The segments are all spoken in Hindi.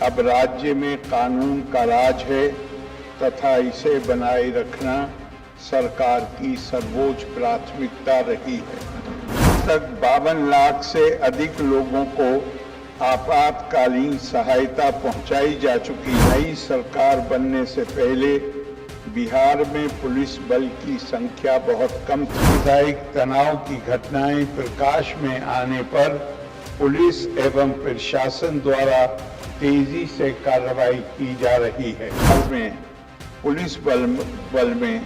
अब राज्य में कानून का राज है तथा इसे बनाए रखना सरकार की सर्वोच्च प्राथमिकता रही है। अब तक 52 लाख से अधिक लोगों को आपातकालीन सहायता पहुंचाई जा चुकी है। नई सरकार बनने से पहले बिहार में पुलिस बल की संख्या बहुत कम थी। सामुदायिक तनाव की घटनाएं प्रकाश में आने पर पुलिस एवं प्रशासन द्वारा तेजी से कार्रवाई की जा रही है। हाल में पुलिस बल में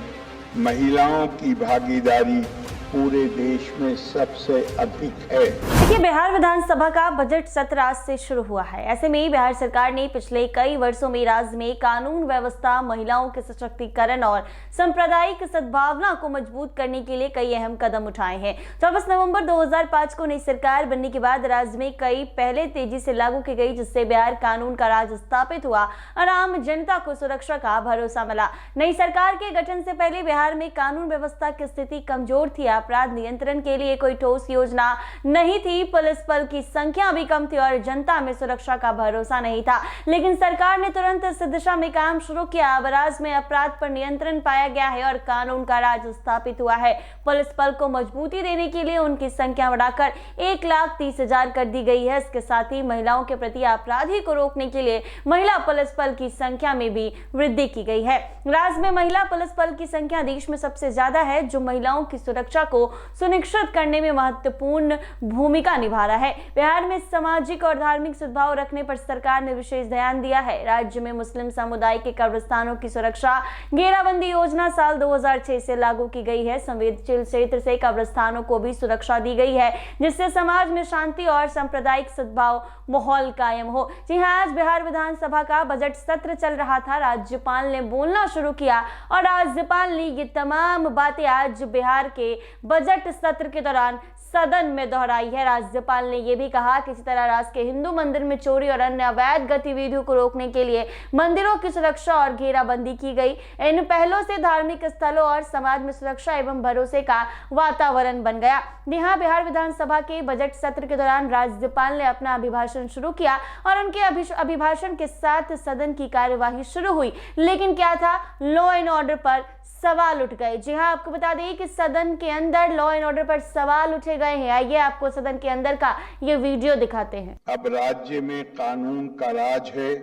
महिलाओं की भागीदारी पूरे देश में सबसे अधिक है। देखिए, बिहार विधानसभा का बजट सत्र आज से शुरू हुआ है। ऐसे में बिहार सरकार ने पिछले कई वर्षों में राज्य में कानून व्यवस्था, महिलाओं के सशक्तिकरण और सांप्रदायिक सद्भावना को मजबूत करने के लिए कई अहम कदम उठाए हैं। 24 नवंबर 2005 को नई सरकार बनने के बाद राज्य में कई पहले तेजी से लागू की गई, जिससे बिहार कानून का राज स्थापित हुआ और आम जनता को सुरक्षा का भरोसा मिला। नई सरकार के गठन से पहले बिहार में कानून व्यवस्था की स्थिति कमजोर थी। अपराध नियंत्रण के लिए कोई ठोस योजना नहीं थी, पुलिस बल की संख्या भी कम थी और जनता में सुरक्षा का भरोसा नहीं था। लेकिन सरकार ने तुरंत इस दिशा में काम शुरू किया। अब राज्य में अपराध पर नियंत्रण पाया गया है और कानून का राज स्थापित हुआ है। पुलिस बल को मजबूती देने के लिए उनकी संख्या बढ़ाकर 1,30,000 कर दी गई है। इसके साथ ही महिलाओं के प्रति अपराधी को रोकने के लिए महिला पुलिस बल की संख्या में भी वृद्धि की गई है। राज्य में महिला पुलिस बल की संख्या देश में सबसे ज्यादा है, जो महिलाओं की सुरक्षा को सुनिश्चित करने में महत्वपूर्ण भूमिका निभा रहा है। बिहार में सामाजिक और धार्मिक सद्भाव रखने पर सरकार ने विशेष ध्यान दिया है। राज्य में मुस्लिम समुदाय के कब्रिस्तानों की सुरक्षा घेराबंदी योजना साल 2006 से लागू की गई है। संवेदनशील क्षेत्र से कब्रिस्तानों को भी सुरक्षा दी गई है, जिससे समाज में शांति और सांप्रदायिक सद्भाव माहौल कायम हो। जी हाँ, आज बिहार विधानसभा का बजट सत्र चल रहा था। राज्यपाल ने बोलना शुरू किया और राज्यपाल ने ये तमाम बातें आज बिहार के बजट सत्र के दौरान सदन में दोहराई है। राज्यपाल ने यह भी कहा कि इसी तरह राज्य के हिंदू मंदिर में चोरी और अन्य अवैध गतिविधियों को रोकने के लिए मंदिरों की सुरक्षा और घेराबंदी की गई। इन पहलों से धार्मिक स्थलों और समाज में सुरक्षा एवं भरोसे का वातावरण बन गया। यहाँ बिहार विधानसभा के बजट सत्र के दौरान राज्यपाल ने अपना अभिभाषण शुरू किया और उनके अभिभाषण के साथ सदन की कार्यवाही शुरू हुई। लेकिन क्या था, लॉ एंड ऑर्डर पर सवाल उठ गए। जी हाँ, आपको बता दें कि सदन के अंदर लॉ एंड ऑर्डर पर सवाल उठे गए हैं। आइए आपको सदन के अंदर का ये वीडियो दिखाते हैं। अब राज्य में कानून का राज है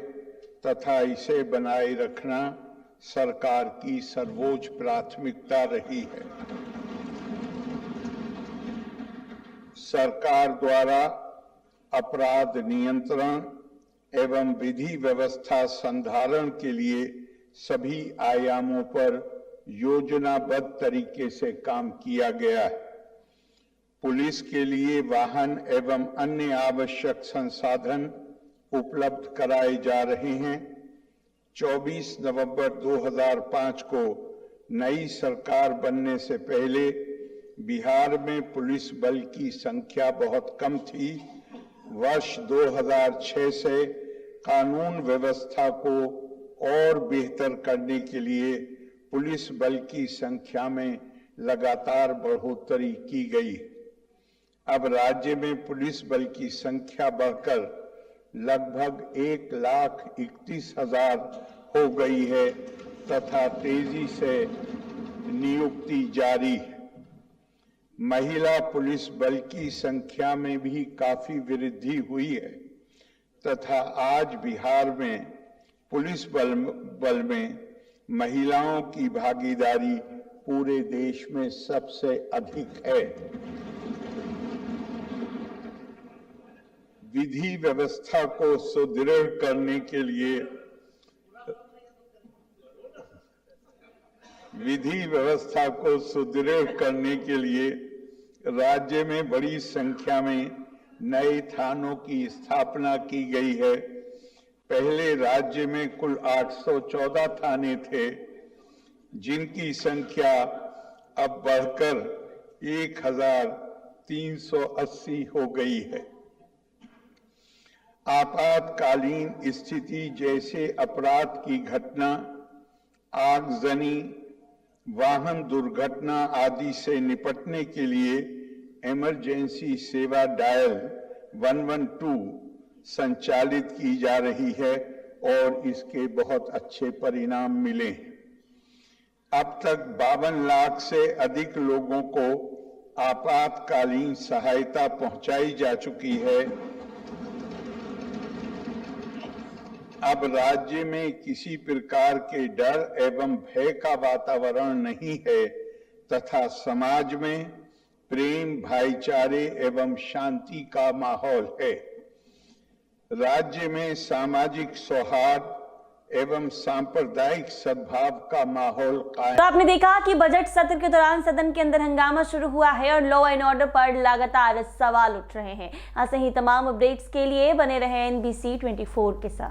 तथा इसे बनाए रखना सरकार की सर्वोच्च प्राथमिकता रही है। सरकार द्वारा अपराध नियंत्रण एवं विधि व्यवस्था संधारण के लिए सभी आयामों पर योजनाबद्ध तरीके से काम किया गया है। पुलिस के लिए वाहन एवं अन्य आवश्यक संसाधन उपलब्ध कराए जा रहे हैं। 24 नवंबर 2005 को नई सरकार बनने से पहले बिहार में पुलिस बल की संख्या बहुत कम थी। वर्ष 2006 से कानून व्यवस्था को और बेहतर करने के लिए पुलिस बल की संख्या में लगातार बढ़ोतरी की गई। अब राज्य में पुलिस बल की संख्या बढ़कर लगभग 1,31,000 हो गई है तथा तेजी से नियुक्ति जारी है। महिला पुलिस बल की संख्या में भी काफी वृद्धि हुई है तथा आज बिहार में पुलिस बल में महिलाओं की भागीदारी पूरे देश में सबसे अधिक है। विधि व्यवस्था को सुदृढ़ करने के लिए राज्य में बड़ी संख्या में नए थानों की स्थापना की गई है। पहले राज्य में कुल 814 थाने थे, जिनकी संख्या अब बढ़कर 1,380 हो गई है। आपातकालीन स्थिति जैसे अपराध की घटना, आगजनी, वाहन दुर्घटना आदि से निपटने के लिए इमरजेंसी सेवा डायल 112 संचालित की जा रही है और इसके बहुत अच्छे परिणाम मिले हैं। अब तक 52 लाख से अधिक लोगों को आपातकालीन सहायता पहुंचाई जा चुकी है। अब राज्य में किसी प्रकार के डर एवं भय का वातावरण नहीं है तथा समाज में प्रेम, भाईचारे एवं शांति का माहौल है। राज्य में सामाजिक सौहार्द एवं सांप्रदायिक सद्भाव का माहौल कायम। तो आपने देखा कि बजट सत्र के दौरान सदन के अंदर हंगामा शुरू हुआ है और लॉ एंड ऑर्डर पर लगातार सवाल उठ रहे हैं। ऐसे ही तमाम अपडेट्स के लिए बने रहे NBC 24 के साथ।